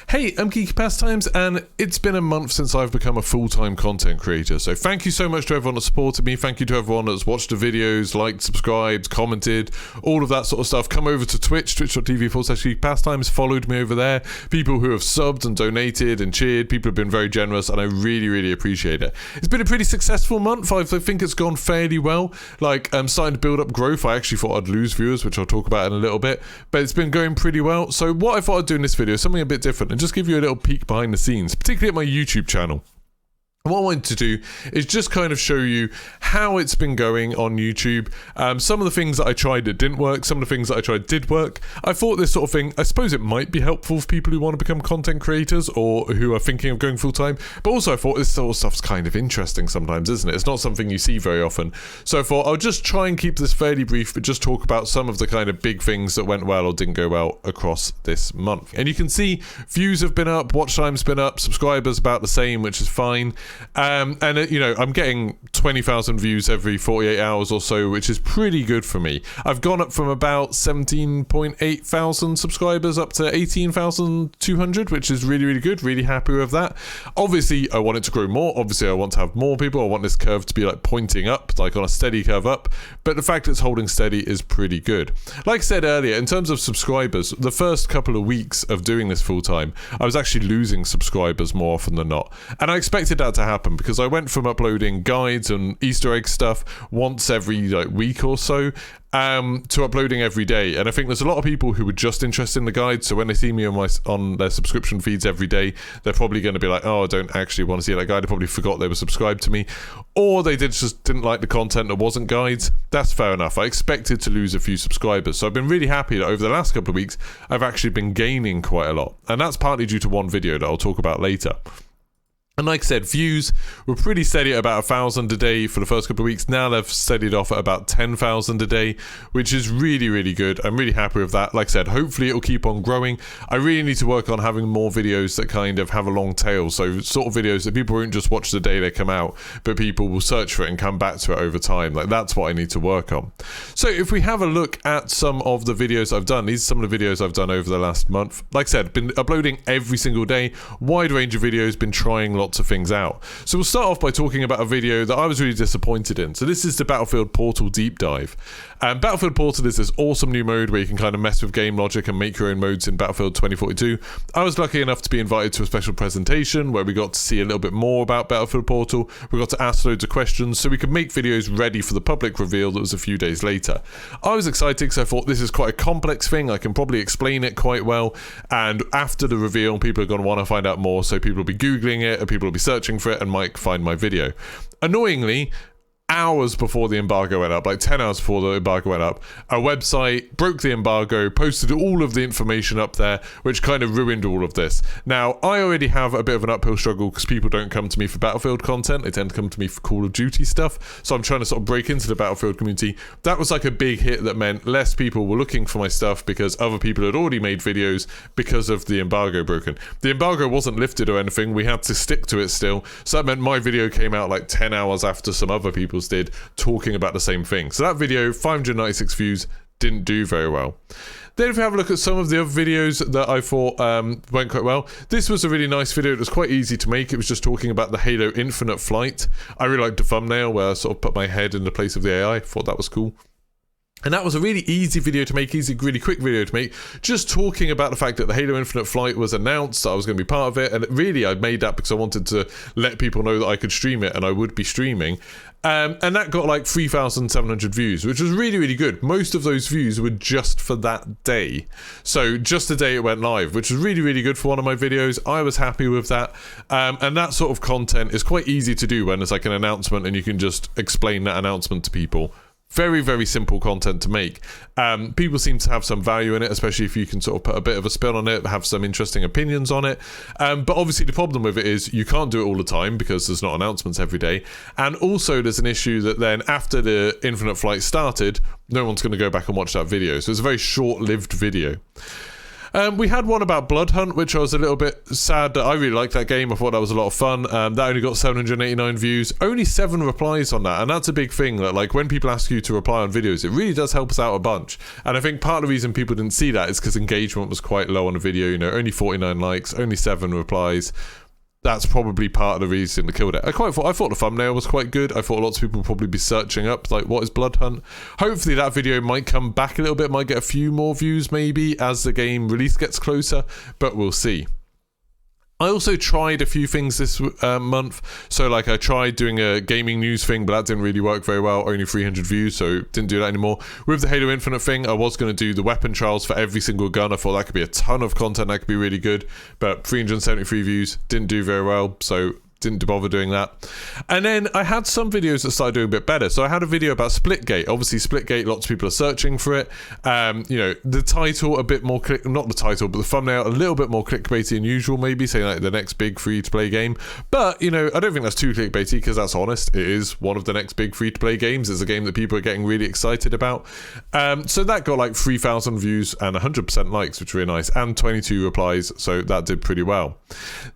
Hey, I'm Geeky Pastimes, and it's been a month since I've become a full-time content creator. So thank you so much to everyone that supported me. Thank you to everyone that's watched the videos, liked, subscribed, commented, all of that sort of stuff. Come over to Twitch, twitch.tv/Geeky followed me over there. People who have subbed and donated and cheered. People have been very generous, and I really, really appreciate it. It's been a pretty successful month. I think it's gone fairly well. Like, I'm starting to build up growth. I actually thought I'd lose viewers, which I'll talk about in a little bit, but it's been going pretty well. So what I thought I'd do in this video is something a bit different and just give you a little peek behind the scenes, particularly at my YouTube channel. And what I wanted to do is just kind of show you how it's been going on YouTube. Some of the things that I tried that didn't work, some of the things that I tried did work. I thought this sort of thing, I suppose it might be helpful for people who want to become content creators or who are thinking of going full time. But also I thought this sort of stuff's kind of interesting sometimes, isn't it? It's not something you see very often. So I thought I'll just try and keep this fairly brief, but just talk about some of the kind of big things that went well or didn't go well across this month. And you can see views have been up, watch time's been up, subscribers about the same, which is fine. You know, I'm getting 20,000 views every 48 hours or so, which is pretty good for me. I've gone up from about 17.8 thousand subscribers up to 18,200, which is really, really good. Really happy with that. Obviously, I want it to grow more. Obviously, I want to have more people. I want this curve to be like pointing up, like on a steady curve up. But the fact it's holding steady is pretty good. Like I said earlier, in terms of subscribers, the first couple of weeks of doing this full time, I was actually losing subscribers more often than not. And I expected that to happen because I went from uploading guides and Easter egg stuff once every week or so to uploading every day. And I think there's a lot of people who were just interested in the guides, so when they see me on their subscription feeds every day, they're probably going to be like, oh, I don't actually want to see that guide. They probably forgot they were subscribed to me, or they just didn't like the content that wasn't guides. That's fair enough. I expected to lose a few subscribers, so I've been really happy that over the last couple of weeks I've actually been gaining quite a lot, and that's partly due to one video that I'll talk about later. And like I said, views were pretty steady at about 1,000 a day for the first couple of weeks. Now they've steadied off at about 10,000 a day, which is really, really good. I'm really happy with that. Like I said, hopefully it'll keep on growing. I really need to work on having more videos that kind of have a long tail. So sort of videos that people won't just watch the day they come out, but people will search for it and come back to it over time. Like, that's what I need to work on. So if we have a look at some of the videos I've done, these are some of the videos I've done over the last month. Like I said, been uploading every single day, wide range of videos, been trying lots of things out. So we'll start off by talking about a video that I was really disappointed in. So this is the Battlefield Portal deep dive. Battlefield Portal is this awesome new mode where you can kind of mess with game logic and make your own modes in Battlefield 2042. I was lucky enough to be invited to a special presentation where we got to see a little bit more about Battlefield Portal. We got to ask loads of questions so we could make videos ready for the public reveal that was a few days later. I was excited because I thought this is quite a complex thing. I can probably explain it quite well, and after the reveal people are going to want to find out more, so people will be googling it and people will be searching for it and might find my video. Annoyingly, hours before the embargo went up, like 10 hours before the embargo went up, a website broke the embargo, posted all of the information up there, which kind of ruined all of this. Now, I already have a bit of an uphill struggle because people don't come to me for Battlefield content, they tend to come to me for Call of Duty stuff, so I'm trying to sort of break into the Battlefield community. That was like a big hit that meant less people were looking for my stuff because other people had already made videos because of the embargo broken. The embargo wasn't lifted or anything, we had to stick to it still, so that meant my video came out like 10 hours after some other people's did, talking about the same thing. So that video, 596 views, didn't do very well. Then if we have a look at some of the other videos that I thought went quite well, this was a really nice video. It was quite easy to make. It was just talking about the Halo Infinite flight. I really liked the thumbnail where I sort of put my head in the place of the AI. I thought that was cool. And that was a really easy video to make, really quick video to make, just talking about the fact that the Halo Infinite flight was announced, that I was going to be part of it, and really I made that because I wanted to let people know that I could stream it, and I would be streaming. And that got like 3,700 views, which was really, really good. Most of those views were just for that day. So just the day it went live, which was really, really good for one of my videos. I was happy with that. And that sort of content is quite easy to do when there's like an announcement and you can just explain that announcement to people. Very, very simple content to make. People seem to have some value in it, especially if you can sort of put a bit of a spin on it, have some interesting opinions on it. But obviously the problem with it is you can't do it all the time because there's not announcements every day. And also there's an issue that then after the Infinite Flight started, no one's going to go back and watch that video. So it's a very short-lived video. We had one about Blood Hunt, which I was a little bit sad that I really liked that game. I thought that was a lot of fun. That only got 789 views, only 7 replies on that, and that's a big thing. That like when people ask you to reply on videos, it really does help us out a bunch. And I think part of the reason people didn't see that is because engagement was quite low on the video. You know, only 49 likes, only 7 replies. That's probably part of the reason that killed it. I thought the thumbnail was quite good. I thought lots of people would probably be searching up, like, what is Blood Hunt? Hopefully that video might come back a little bit, might get a few more views maybe as the game release gets closer, but we'll see. I also tried a few things this month. So like I tried doing a gaming news thing, but that didn't really work very well. Only 300 views, so didn't do that anymore. With the Halo Infinite thing, I was going to do the weapon trials for every single gun. I thought that could be a ton of content, that could be really good. But 373 views, didn't do very well, so didn't bother doing that. And then I had some videos that started doing a bit better. So I had a video about Splitgate. Obviously Splitgate, lots of people are searching for it. You know, the title a bit more not the title, but the thumbnail a little bit more clickbaity than usual, maybe saying like the next big free-to-play game. But you know, I don't think that's too clickbaity because that's honest. It is one of the next big free-to-play games. It's a game that people are getting really excited about. So that got like 3,000 views and 100% likes, which were really nice, and 22 replies. So that did pretty well.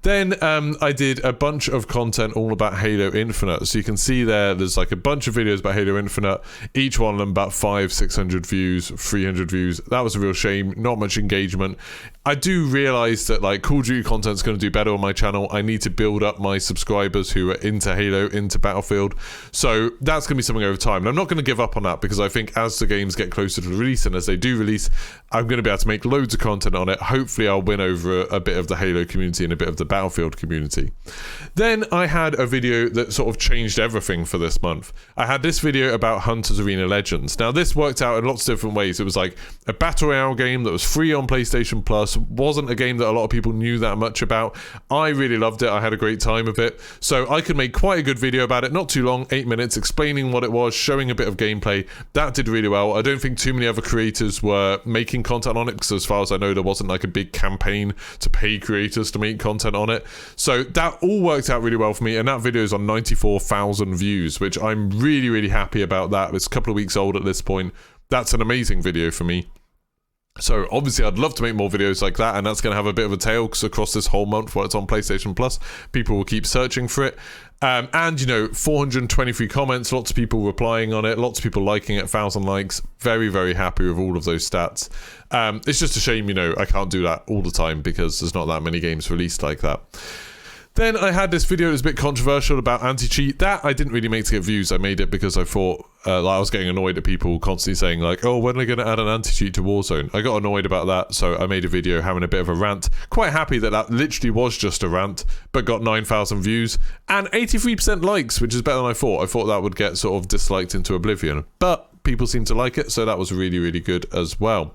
Then I did a bunch of content all about Halo Infinite. So you can see there's like a bunch of videos about Halo Infinite, each one of them about 500-600 views, 300 views. That was a real shame, not much engagement. I do realize that like Call of Duty content is going to do better on my channel. I need to build up my subscribers who are into Halo, into Battlefield. So that's going to be something over time. And I'm not going to give up on that because I think as the games get closer to release and as they do release, I'm going to be able to make loads of content on it. Hopefully I'll win over a bit of the Halo community and a bit of the Battlefield community. Then I had a video that sort of changed everything for this month. I had this video about Hunters Arena Legends. Now this worked out in lots of different ways. It was like a Battle Royale game that was free on PlayStation Plus, wasn't a game that a lot of people knew that much about. I really loved it. I had a great time with it. So I could make quite a good video about it, not too long, 8 minutes, explaining what it was, showing a bit of gameplay. That did really well. I don't think too many other creators were making content on it because as far as I know, there wasn't like a big campaign to pay creators to make content on it. So that all worked out really well for me, and that video is on 94,000 views, which I'm really, really happy about that. It's a couple of weeks old at this point. That's an amazing video for me. So obviously I'd love to make more videos like that, and that's going to have a bit of a tail because across this whole month while it's on PlayStation Plus, people will keep searching for it. And you know, 423 comments, lots of people replying on it, lots of people liking it, 1,000 likes. Very, very happy with all of those stats. It's just a shame, you know, I can't do that all the time because there's not that many games released like that. Then I had this video that was a bit controversial about anti-cheat. That I didn't really make to get views. I made it because I thought like I was getting annoyed at people constantly saying like, oh, when are they going to add an anti-cheat to Warzone? I got annoyed about that, so I made a video having a bit of a rant. Quite happy that that literally was just a rant, but got 9,000 views and 83% likes, which is better than I thought. I thought that would get sort of disliked into oblivion, but people seem to like it, so that was really, really good as well.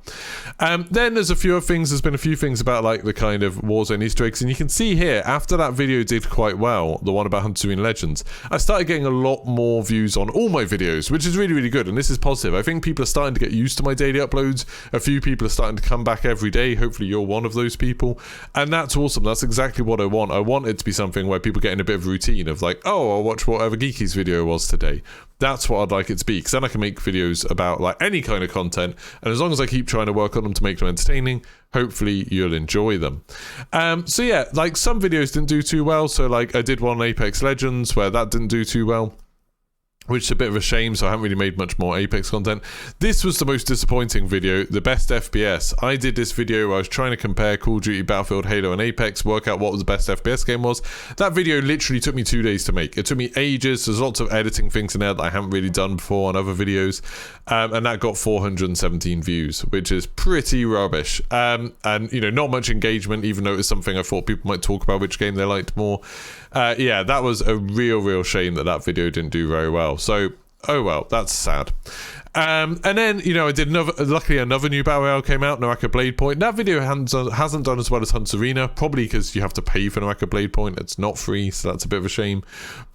Then there's a few other things. There's been a few things about like the kind of Warzone Easter eggs, and you can see here after that video did quite well, the one about Hunters Arena Legends, I started getting a lot more views on all my videos, which is really, really good, and this is positive. I think people are starting to get used to my daily uploads. A few people are starting to come back every day. Hopefully you're one of those people, and that's awesome. That's exactly what I want. I want it to be something where people get in a bit of routine of like, oh, I'll watch whatever Geeky's video was today. That's what I'd like it to be, because then I can make videos about like any kind of content, and as long as I keep trying to work on them to make them entertaining, hopefully you'll enjoy them. So yeah, like some videos didn't do too well. So like I did one on Apex Legends where that didn't do too well, which is a bit of a shame, so I haven't really made much more Apex content. This was the most disappointing video, the best FPS. I did this video where I was trying to compare Call of Duty, Battlefield, Halo, and Apex, work out what the best FPS game was. That video literally took me 2 days to make. It took me ages. There's lots of editing things in there that I haven't really done before on other videos, and that got 417 views, which is pretty rubbish. And, you know, not much engagement, even though it was something I thought people might talk about which game they liked more. Yeah, that was a real shame that that video didn't do very well. So, oh well, that's sad. And then, you know, I did luckily another new Battle Royale came out, Naraka Blade Point. That video hasn't done as well as Hunters Arena, probably because you have to pay for Naraka Blade Point. It's not free, so that's a bit of a shame.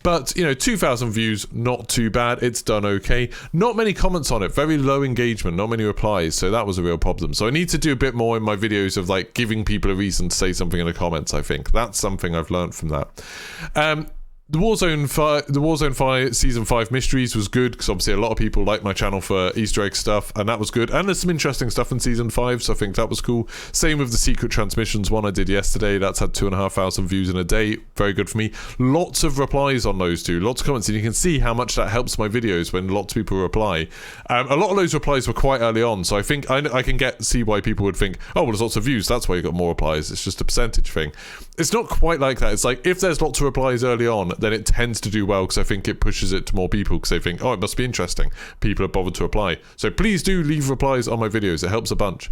But, you know, 2,000 views, not too bad. It's done okay. Not many comments on it, very low engagement, not many replies, so that was a real problem. So I need to do a bit more in my videos of, like, giving people a reason to say something in the comments, I think. That's something I've learned from that. The Warzone 5 Season 5 Mysteries was good, because obviously a lot of people like my channel for Easter egg stuff, and that was good. And there's some interesting stuff in Season 5, so I think that was cool. Same with the Secret Transmissions one I did yesterday. That's had 2,500 views in a day. Very good for me. Lots of replies on those two, lots of comments, and you can see how much that helps my videos when lots of people reply. A lot of those replies were quite early on, so I think I can see why people would think, oh, well, there's lots of views, that's why you got more replies. It's just a percentage thing. It's not quite like that. It's like, if there's lots of replies early on, then it tends to do well, because I think it pushes it to more people, because they think, oh, it must be interesting. People have bothered to reply. So please do leave replies on my videos. It helps a bunch.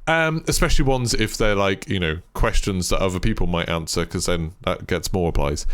Especially ones if they're like, you know, questions that other people might answer, because then that gets more replies.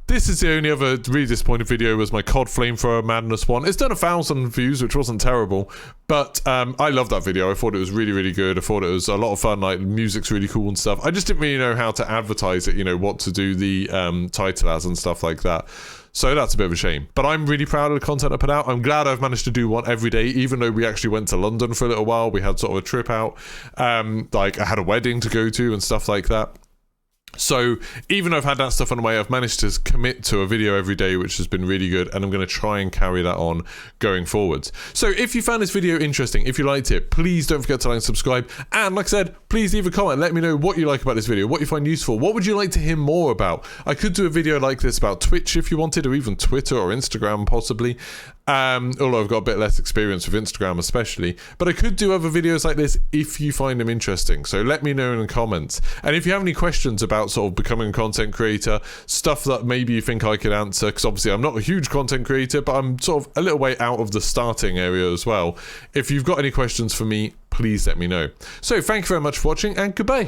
This is the only other really disappointing video, was my COD Flamethrower Madness one. It's done 1,000 views, which wasn't terrible, but I love that video. I thought it was really, really good. I thought it was a lot of fun, like, music's really cool and stuff. I just didn't really know how to advertise it, you know, what to do the title as and stuff like that. So that's a bit of a shame. But I'm really proud of the content I put out. I'm glad I've managed to do one every day, even though we actually went to London for a little while. We had sort of a trip out. Like, I had a wedding to go to and stuff like that. So even though I've had that stuff on the way, I've managed to commit to a video every day, which has been really good, and I'm going to try and carry that on going forwards. So if you found this video interesting, if you liked it, please don't forget to like and subscribe, and like I said, please leave a comment, let me know what you like about this video, what you find useful, what would you like to hear more about. I could do a video like this about Twitch if you wanted, or even Twitter or Instagram possibly. Although I've got a bit less experience with Instagram especially, but I could do other videos like this if you find them interesting, so let me know in the comments. And if you have any questions about sort of becoming a content creator, stuff that maybe you think I could answer, because obviously I'm not a huge content creator, but I'm sort of a little way out of the starting area as well. If you've got any questions for me, please let me know. So thank you very much for watching, and goodbye.